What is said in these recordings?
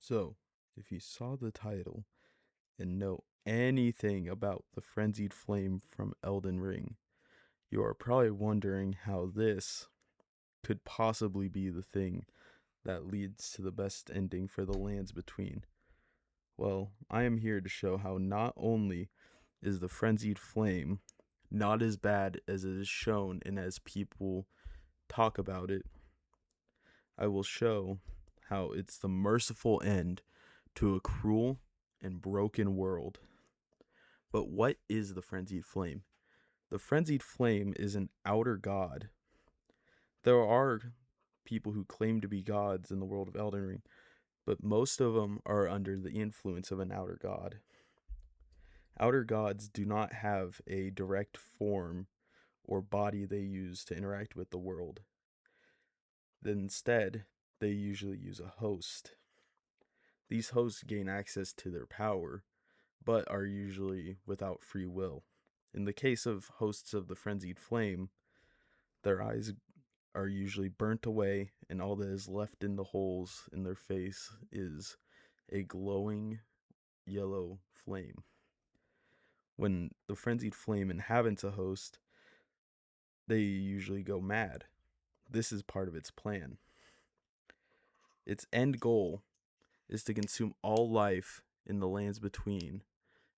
So, if you saw the title and know anything about the Frenzied Flame from Elden Ring, you are probably wondering how this could possibly be the thing that leads to the best ending for the lands between. Well, I am here to show how not only is the Frenzied Flame not as bad as it is shown and as people talk about it, I will show how it's the merciful end to a cruel and broken world. But what is the Frenzied Flame? The Frenzied Flame is an outer god. There are people who claim to be gods in the world of Elden Ring, but most of them are under the influence of an outer god. Outer gods do not have a direct form or body they use to interact with the world. Instead, they usually use a host. These hosts gain access to their power, but are usually without free will. In the case of hosts of the Frenzied Flame, their eyes are usually burnt away, and all that is left in the holes in their face is a glowing yellow flame. When the Frenzied Flame inhabits a host, they usually go mad. This is part of its plan. Its end goal is to consume all life in the lands between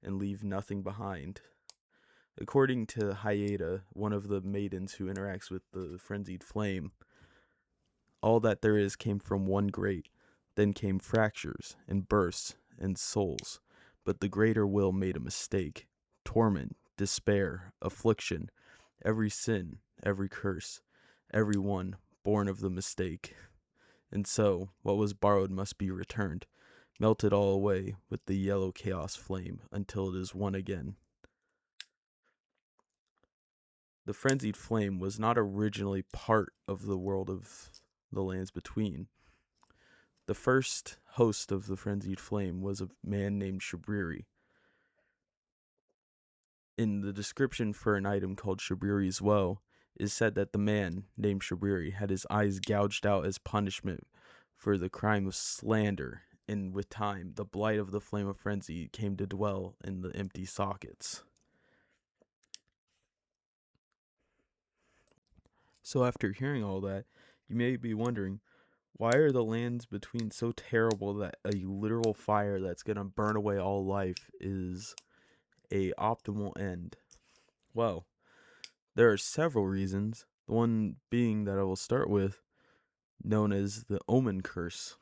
and leave nothing behind. According to Hyada, one of the maidens who interacts with the Frenzied Flame, all that there is came from one great, then came fractures and bursts and souls. But the greater will made a mistake. Torment, despair, affliction, every sin, every curse, every one born of the mistake. And so, what was borrowed must be returned, melted all away with the yellow chaos flame until it is one again. The Frenzied Flame was not originally part of the world of the lands between. The first host of the Frenzied Flame was a man named Shabriri. In the description for an item called Shabriri's Woe, is said that the man named Shabriri had his eyes gouged out as punishment for the crime of slander, and with time, the blight of the Flame of Frenzy came to dwell in the empty sockets. So after hearing all that, you may be wondering, why are the lands between so terrible that a literal fire that's going to burn away all life is a optimal end? Well, there are several reasons. The one being that I will start with, known as the Omen Curse.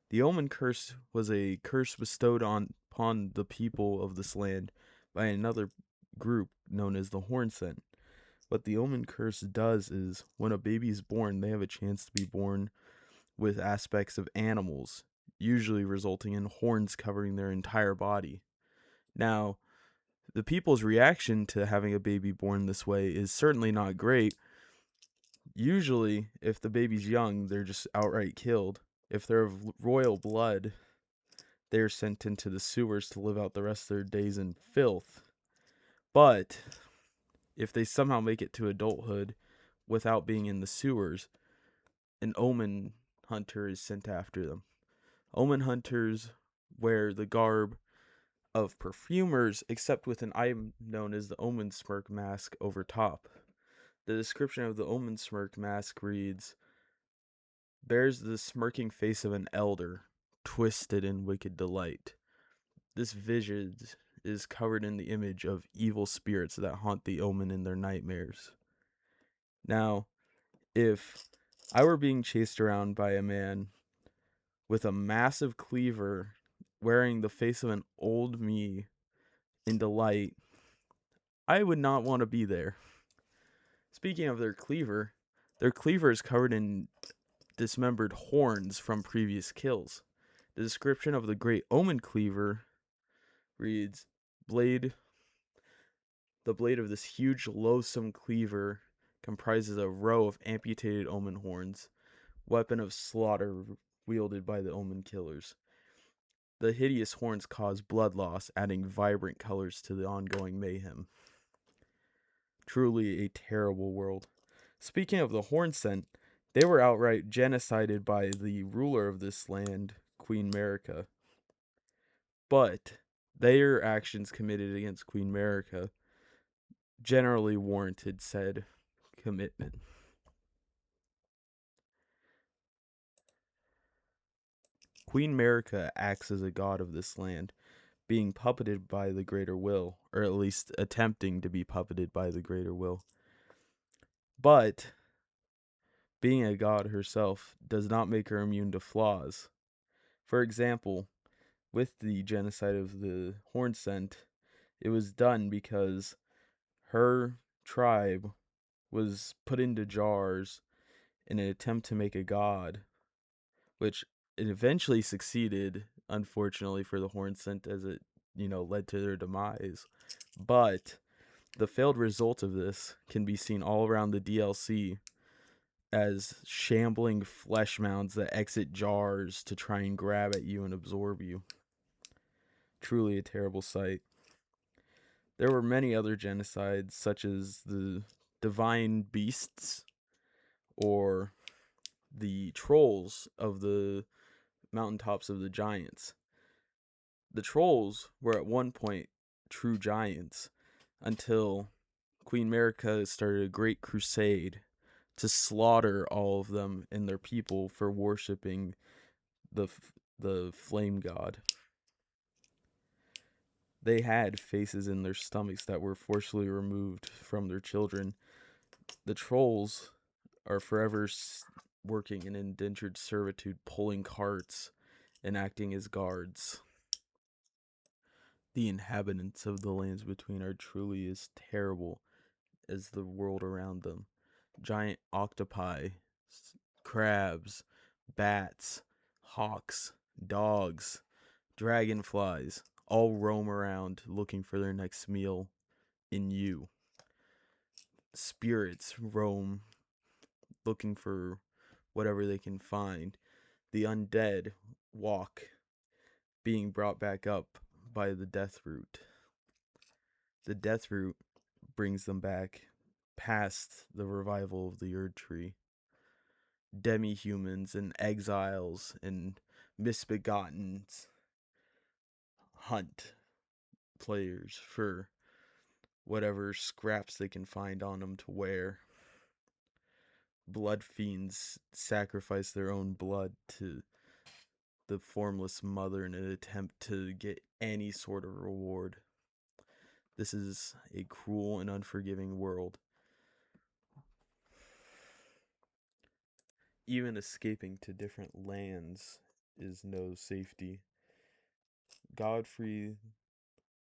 The Omen Curse was a curse bestowed upon the people of this land by another group known as the Hornsent. What the Omen Curse does is, when a baby is born, they have a chance to be born with aspects of animals, usually resulting in horns covering their entire body. Now, the people's reaction to having a baby born this way is certainly not great. Usually, if the baby's young, they're just outright killed. If they're of royal blood, they're sent into the sewers to live out the rest of their days in filth. But if they somehow make it to adulthood without being in the sewers, an omen hunter is sent after them. Omen hunters wear the garb of perfumers, except with an item known as the Omen Smirk mask over top. The description of the Omen Smirk mask reads, bears the smirking face of an elder, twisted in wicked delight. This visage is covered in the image of evil spirits that haunt the omen in their nightmares. Now, if I were being chased around by a man with a massive cleaver wearing the face of an old me in delight, I would not want to be there. Speaking of their cleaver is covered in dismembered horns from previous kills. The description of the Great Omen Cleaver reads, the blade of this huge, loathsome cleaver comprises a row of amputated omen horns, weapon of slaughter wielded by the omen killers. The hideous horns cause blood loss, adding vibrant colors to the ongoing mayhem. Truly a terrible world. Speaking of the Hornsent, they were outright genocided by the ruler of this land, Queen Merica, but their actions committed against Queen Merica generally warranted said commitment. Queen Merica acts as a god of this land, being puppeted by the greater will, or at least attempting to be puppeted by the greater will. But being a god herself does not make her immune to flaws. For example, with the genocide of the Hornsent, it was done because her tribe was put into jars in an attempt to make a god, which it eventually succeeded, unfortunately for the Hornsent, as it, led to their demise. But the failed result of this can be seen all around the DLC as shambling flesh mounds that exit jars to try and grab at you and absorb you. Truly a terrible sight. There were many other genocides, such as the divine beasts or the trolls of the mountaintops of the giants. The trolls were at one point true giants until Queen Merica started a great crusade to slaughter all of them and their people for worshipping the flame god. They had faces in their stomachs that were forcibly removed from their children. The trolls are forever working in indentured servitude, pulling carts and acting as guards. The inhabitants of the lands between are truly as terrible as the world around them. Giant octopi, crabs, bats, hawks, dogs, dragonflies all roam around looking for their next meal in you. Spirits roam looking for whatever they can find. The undead walk, being brought back up by the death root. The death root brings them back past the revival of the Erd Tree. Demi-humans and exiles and misbegottens hunt players for whatever scraps they can find on them to wear. Blood fiends sacrifice their own blood to the formless mother in an attempt to get any sort of reward. This is a cruel and unforgiving world. Even escaping to different lands is no safety. Godfrey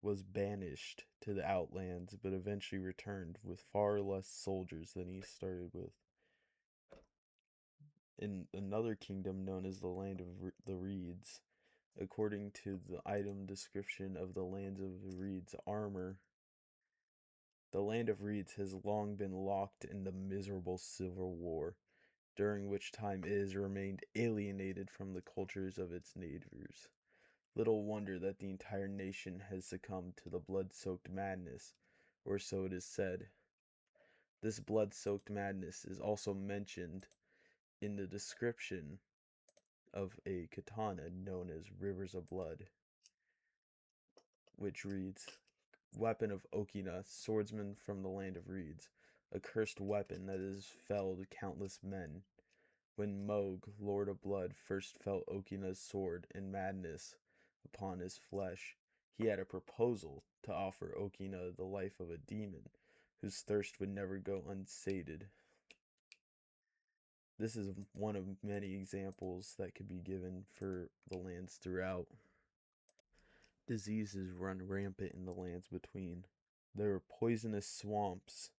was banished to the Outlands, but eventually returned with far less soldiers than he started with. In another kingdom known as the Land of the Reeds, according to the item description of the Lands of the Reeds armor, the Land of Reeds has long been locked in the miserable civil war, during which time it has remained alienated from the cultures of its neighbors. Little wonder that the entire nation has succumbed to the blood-soaked madness, or so it is said. This blood-soaked madness is also mentioned in the description of a katana known as Rivers of Blood, which reads, Weapon of Okina, swordsman from the land of reeds, a cursed weapon that has felled countless men. When Moog, Lord of Blood, first felt Okina's sword in madness upon his flesh, he had a proposal to offer Okina the life of a demon, whose thirst would never go unsated. This is one of many examples that could be given for the lands throughout. Diseases run rampant in the lands between. There are poisonous swamps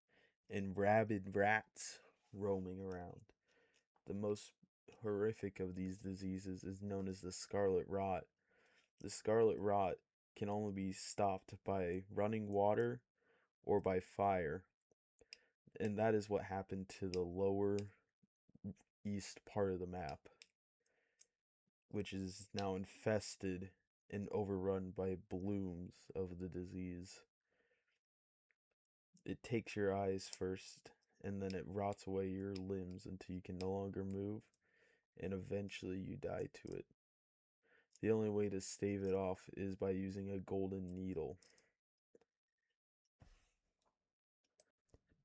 and rabid rats roaming around. The most horrific of these diseases is known as the scarlet rot. The scarlet rot can only be stopped by running water or by fire. And that is what happened to the lower east part of the map, which is now infested and overrun by blooms of the disease. It takes your eyes first, and then it rots away your limbs until you can no longer move, and eventually you die to it. The only way to stave it off is by using a golden needle.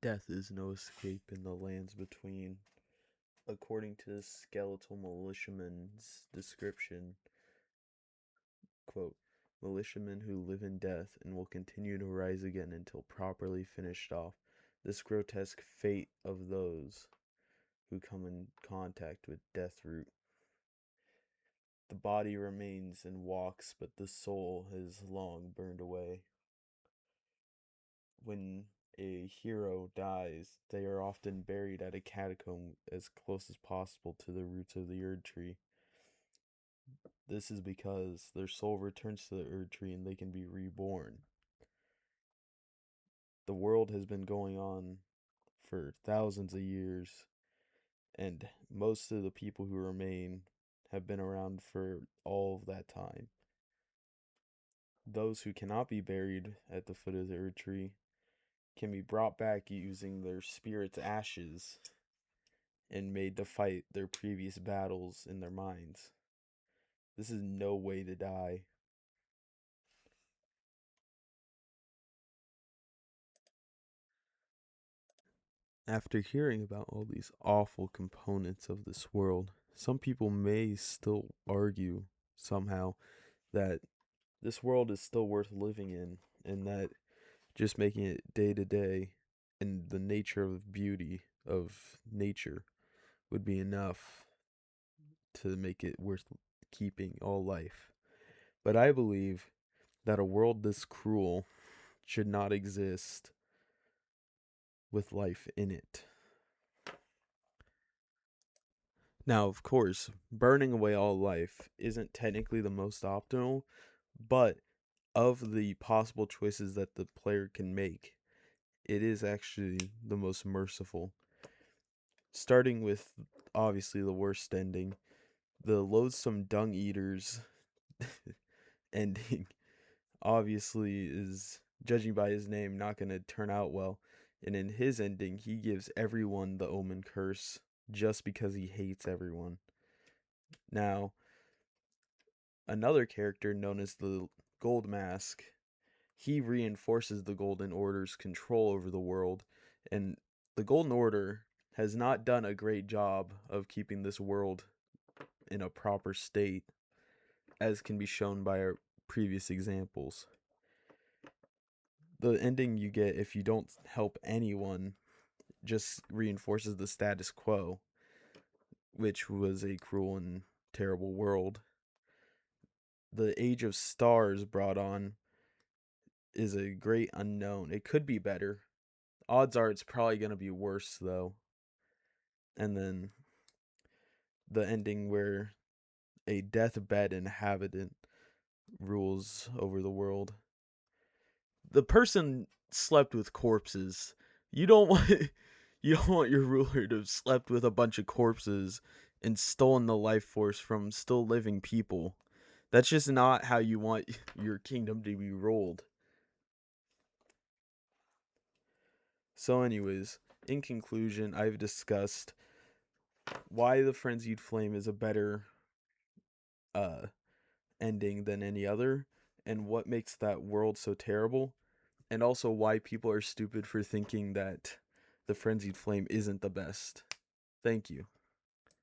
Death is no escape in the lands between. According to the skeletal militiaman's description, quote, militiamen who live in death and will continue to rise again until properly finished off. This grotesque fate of those who come in contact with death root. The body remains and walks, but the soul has long burned away. When a hero dies, they are often buried at a catacomb as close as possible to the roots of the Erd tree. This is because their soul returns to the Erd tree and they can be reborn. The world has been going on for thousands of years, and most of the people who remain have been around for all of that time. Those who cannot be buried at the foot of the Erd tree can be brought back using their spirit's ashes and made to fight their previous battles in their minds. This is no way to die. After hearing about all these awful components of this world, some people may still argue somehow that this world is still worth living in, and that just making it day to day and the nature of beauty of nature would be enough to make it worth keeping all life. But I believe that a world this cruel should not exist with life in it. Now, of course, burning away all life isn't technically the most optimal, but of the possible choices that the player can make, it is actually the most merciful. Starting with obviously the worst ending, the loathsome dung eaters ending obviously is, judging by his name, not going to turn out well. And in his ending, he gives everyone the omen curse just because he hates everyone. Now, another character known as the Gold Mask, he reinforces the Golden Order's control over the world, and the Golden Order has not done a great job of keeping this world in a proper state, as can be shown by our previous examples. The ending you get if you don't help anyone just reinforces the status quo, which was a cruel and terrible world. The Age of Stars brought on is a great unknown. It could be better. Odds are it's probably going to be worse, though. And then the ending where a deathbed inhabitant rules over the world. The person slept with corpses. You don't want you don't want your ruler to have slept with a bunch of corpses and stolen the life force from still living people. That's just not how you want your kingdom to be ruled. So anyways, in conclusion, I've discussed why the Frenzied Flame is a better ending than any other, and what makes that world so terrible, and also why people are stupid for thinking that the Frenzied Flame isn't the best. Thank you.